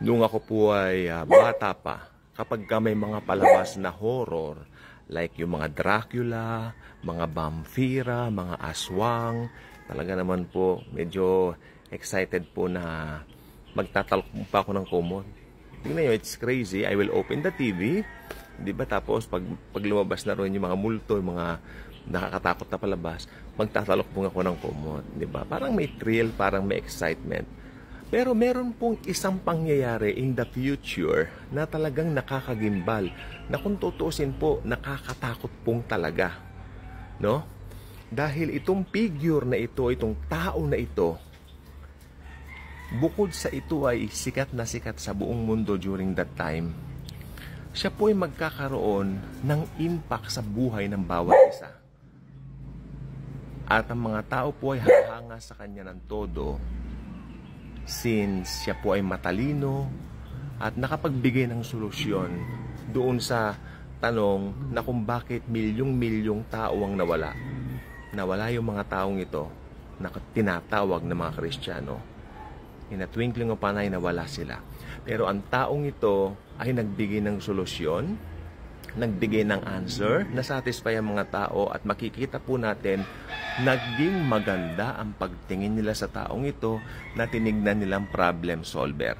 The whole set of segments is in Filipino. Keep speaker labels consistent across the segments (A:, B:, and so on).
A: Nung ako po ay bata pa, kapag ka may mga palabas na horror, like yung mga Dracula, mga vampira, mga aswang, talaga naman po, medyo excited po na magtatalok pa ako ng kumot. Tingnan nyo, it's crazy. I will open the TV, di ba? Tapos, pag lumabas na rin yung mga multo, yung mga nakakatakot na palabas, magtatalok po ako ng kumot, di ba? Parang may thrill, parang may excitement. Pero meron pong isang pangyayari in the future na talagang nakakagimbal, na kung tutusin po, nakakatakot pong talaga. No? Dahil itong figure na ito, itong tao na ito, bukod sa ito ay sikat na sikat sa buong mundo during that time, siya po ay magkakaroon ng impact sa buhay ng bawat isa. At ang mga tao po ay hahanga sa kanya ng todo, since siya po ay matalino at nakapagbigay ng solusyon doon sa tanong na kung bakit milyong-milyong tao ang nawala. Nawala yung mga taong ito na tinatawag na mga Kristiyano. In a twinkling of an eye, nawala sila. Pero ang taong ito ay nagbigay ng solusyon, nagbigay ng answer, nasatisfy ang mga tao, at makikita po natin naging maganda ang pagtingin nila sa taong ito na tinignan nilang problem solver.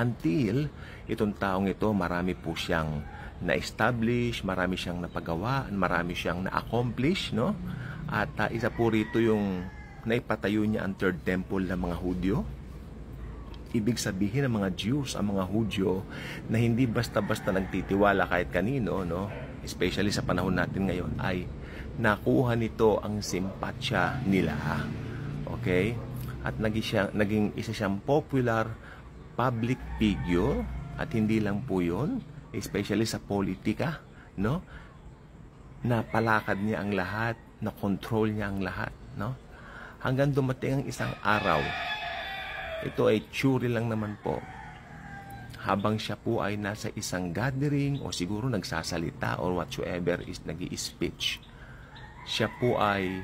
A: Until itong taong ito, marami po siyang na-establish, marami siyang napagawa, marami siyang na-accomplish, no? At isa po rito yung naipatayo niya ang third temple ng mga Hudyo. Ibig sabihin ng mga Jews, ang mga Hudyo, na hindi basta-basta nagtitiwala kahit kanino, no? Especially sa panahon natin ngayon, ay nakuha nito ang simpatsya nila. Okay? At naging isa siyang popular public figure, at hindi lang po yun, especially sa politika, no? Napalakad niya ang lahat, na control niya ang lahat, no? Hanggang dumating ang isang araw, ito ay theory lang naman po, habang siya po ay nasa isang gathering o siguro nagsasalita or whatsoever is nag-i-speech, siya po ay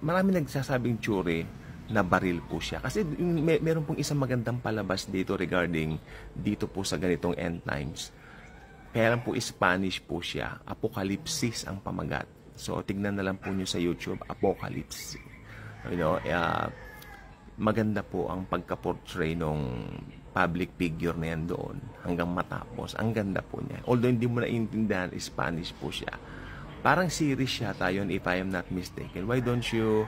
A: marami nagsasabing theory na baril po siya. Kasi meron pong isang magandang palabas dito regarding dito po sa ganitong end times. Kaya lang po Spanish po siya. Apokalipsis ang pamagat. So tignan na lang po nyo sa YouTube, Apocalypse. You know, maganda po ang pagka-portray nung public figure na yan doon hanggang matapos. Ang ganda po niya. Although hindi mo naiintindihan, Spanish po siya. Parang series siya tayo, if I am not mistaken. Why don't you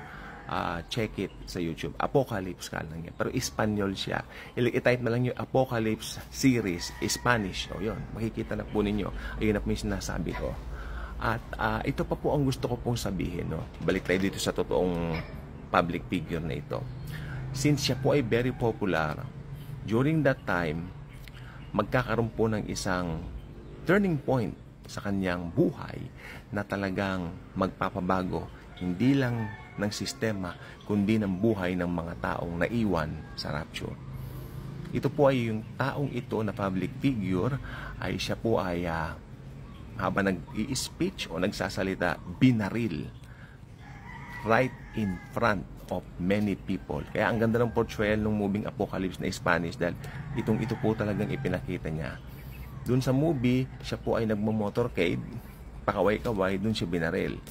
A: check it sa YouTube? Apocalypse ka lang yan. Pero Espanyol siya. I-type na lang yung Apocalypse series, Spanish. O yun, makikita na po ninyo. Ayun na po yung sinasabi ko. At ito pa po ang gusto ko pong sabihin. No? Balik tayo dito sa totoong public figure na ito. Since siya po ay very popular, during that time, magkakaroon po ng isang turning point sa kanyang buhay na talagang magpapabago, hindi lang ng sistema, kundi ng buhay ng mga taong naiwan sa rapture. Ito po ay yung taong ito na public figure, ay siya po ay habang nag-i-speech o nagsasalita, binaril right in front of many people. Kaya ang ganda ng portrayal ng moving Apocalypse na Spanish, dahil ito po talagang ipinakita niya. Doon sa movie, siya po ay nagmo-motorcade, pakaway-kaway, doon siya binaril.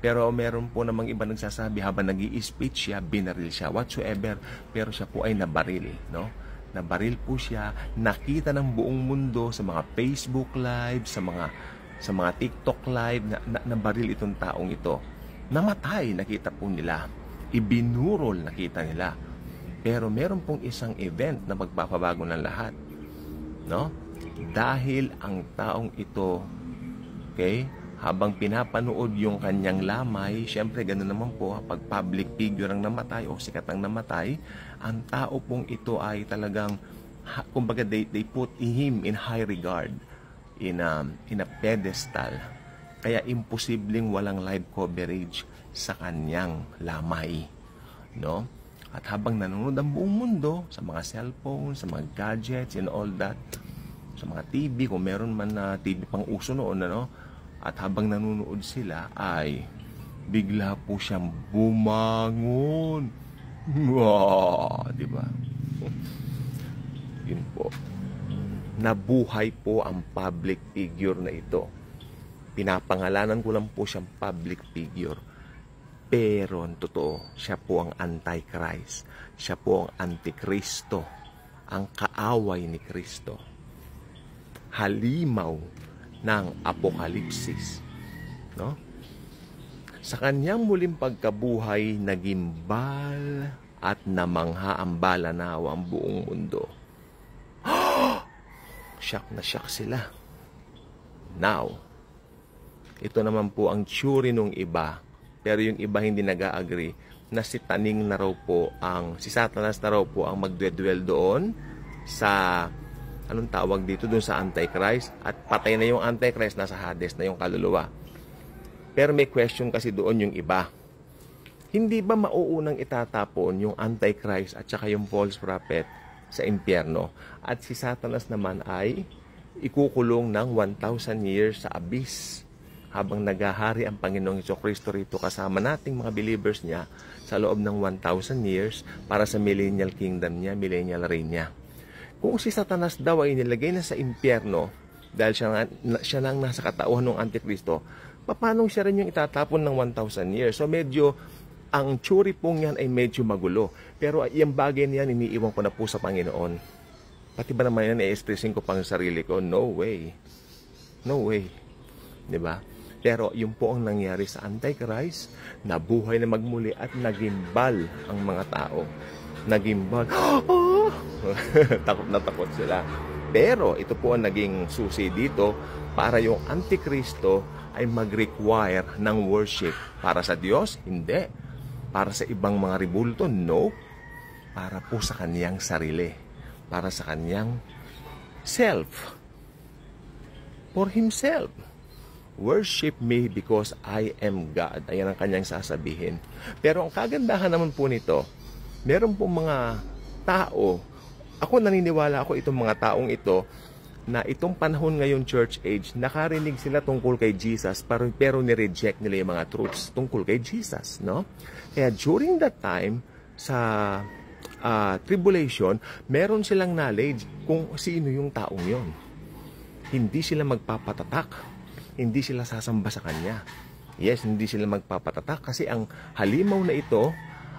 A: Pero meron po namang iba nagsasabi habang nag-i-speech siya, binaril siya, whatsoever, pero siya po ay nabaril, no? Nabaril po siya, nakita ng buong mundo sa mga Facebook live, sa mga TikTok live, na nabaril itong taong ito. Namatay, nakita po nila. Ibinurol, nakita nila. Pero meron pong isang event na magpapabago ng lahat, no? Dahil ang taong ito, okay, habang pinapanood yung kanyang lamay, syempre ganoon naman po, pag public figure ang namatay o sikat ang namatay, ang tao pong ito ay talagang, kumbaga they put him in high regard, in a pedestal. Kaya imposibleng walang live coverage sa kanyang lamay, no? At habang nanonood ang buong mundo sa mga cellphone, sa mga gadgets and all that, sa mga TV, kung meron man na TV pang uso noon, ano, at habang nanonood sila, ay bigla po siyang bumangon. Wow, di ba? nabuhay po ang public figure na ito. Pinapangalanan ko lang po siyang public figure. Pero ang totoo, siya po ang Antichrist. Siya po ang Antikristo. Ang kaaway ni Kristo. Halimaw ng Apokalipsis. No? Sa kanyang muling pagkabuhay, nagimbal at namangha ang balanaw ang buong mundo. Shock na shock sila. Now, ito naman po ang theory nung iba. Pero yung iba hindi nag-agree na si Taning na raw po si Satanas na raw po ang magdwedwell doon sa, anong tawag dito, doon sa Antichrist. At patay na yung Antichrist, nasa Hades na yung kaluluwa. Pero may question kasi doon yung iba. Hindi ba mauunang itatapon yung Antichrist at saka yung false prophet sa impyerno? At si Satanas naman ay ikukulong ng 1,000 years sa abyss habang naghahari ang Panginoong Jesucristo rito kasama nating mga believers niya sa loob ng 1,000 years para sa millennial kingdom niya, millennial reign niya. Kung si Satanas daw ay nilagay na sa impyerno dahil siya na ang nasa katauhan ng Antikristo, paano siya rin yung itatapon ng 1,000 years? So medyo, ang tsuri pong yan ay medyo magulo. Pero yung bagay niyan, iniiwan ko na po sa Panginoon. Pati ba naman yan, i-expressin ko pang sarili ko? No way. No way. Diba? Pero yung po ang nangyari sa Antichrist, nabuhay na magmuli at nagimbal ang mga tao. Nagimbal. Takot na takot sila. Pero ito po ang naging susi dito para yung Antikristo ay mag-require ng worship. Para sa Diyos? Hindi. Para sa ibang mga ribulto? No. Para po sa kaniyang sarili. Para sa kaniyang self. For himself. Worship me because I am God. Ayan ang kanyang sasabihin. Pero ang kagandahan naman po nito, meron po mga tao, ako naniniwala ako itong mga taong ito, na itong panahon ngayon church age, nakarinig sila tungkol kay Jesus, pero ni-reject nila yung mga truths tungkol kay Jesus. No? Kaya during that time, sa tribulation, meron silang knowledge kung sino yung taong yon. Hindi sila magpapatatak. Hindi sila sasamba sa kanya. Yes, hindi sila magpapatatak kasi ang halimaw na ito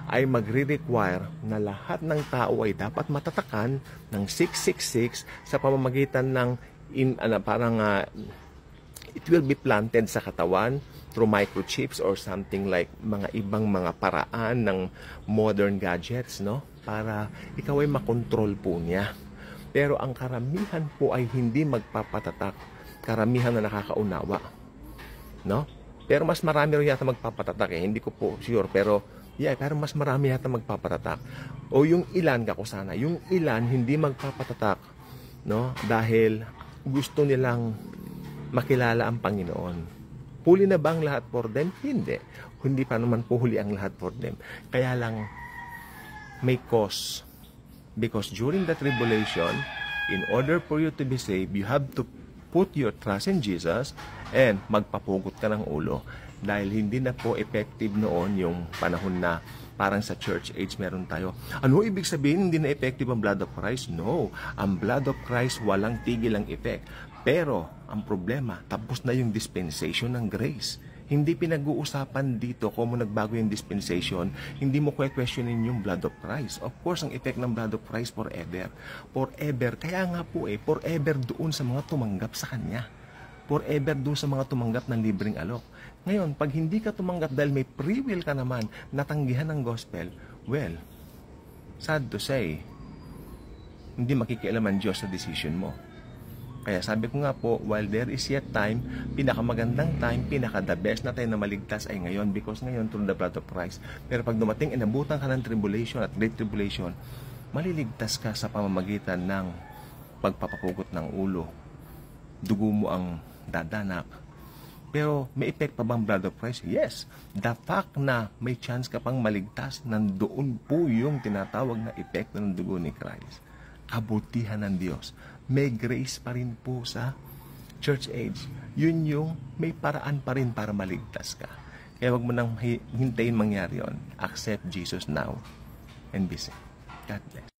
A: ay magre-require na lahat ng tao ay dapat matatakan ng 666 sa pamamagitan ng it will be planted sa katawan through microchips or something like mga ibang mga paraan ng modern gadgets, no? Para ikaw ay makontrol po niya. Pero ang karamihan po ay hindi magpapatatak. Karamihan na nakakaunawa. No? Pero mas marami rin yata magpapatatak eh. Hindi ko po sure. Pero mas marami yata magpapatatak. O yung ilan, kakusana, yung ilan hindi magpapatatak. No? Dahil gusto nilang makilala ang Panginoon. Huli na ba ang lahat for them? Hindi. Hindi pa naman po huli ang lahat for them. Kaya lang may cause. Because during the tribulation, in order for you to be saved, you have to put your trust in Jesus and magpapugot ka ng ulo. Dahil hindi na po effective noon yung panahon na parang sa church age meron tayo. Ano ibig sabihin hindi na effective ang blood of Christ? No. Ang blood of Christ walang tigil ang effect. Pero ang problema, tapos na yung dispensation ng grace. Hindi pinag-uusapan dito kung nagbago yung dispensation, hindi mo questionin yung blood of Christ. Of course, ang effect ng blood of Christ forever. Forever. Kaya nga po forever doon sa mga tumanggap sa Kanya. Forever doon sa mga tumanggap ng libreng alok. Ngayon, pag hindi ka tumanggap dahil may free will ka naman, natanggihan ng gospel, well, sad to say, hindi makikialam ang Diyos sa decision mo. Kaya sabi ko nga po, while there is yet time, pinakamagandang time, pinaka-the best na tayo na maligtas ay ngayon because ngayon through the blood of Christ. Pero pag dumating, inabutan ka ng tribulation at great tribulation, maliligtas ka sa pamamagitan ng pagpapapugot ng ulo. Dugo mo ang dadanak. Pero may effect pa bang blood of Christ? Yes. The fact na may chance ka pang maligtas, nandoon po yung tinatawag na effect ng dugo ni Christ. Kabutihan ng Diyos. May grace pa rin po sa church age. Yun yung may paraan pa rin para maligtas ka. Kaya wag mo nang hintayin mangyari yon. Accept Jesus now and be saved. God bless.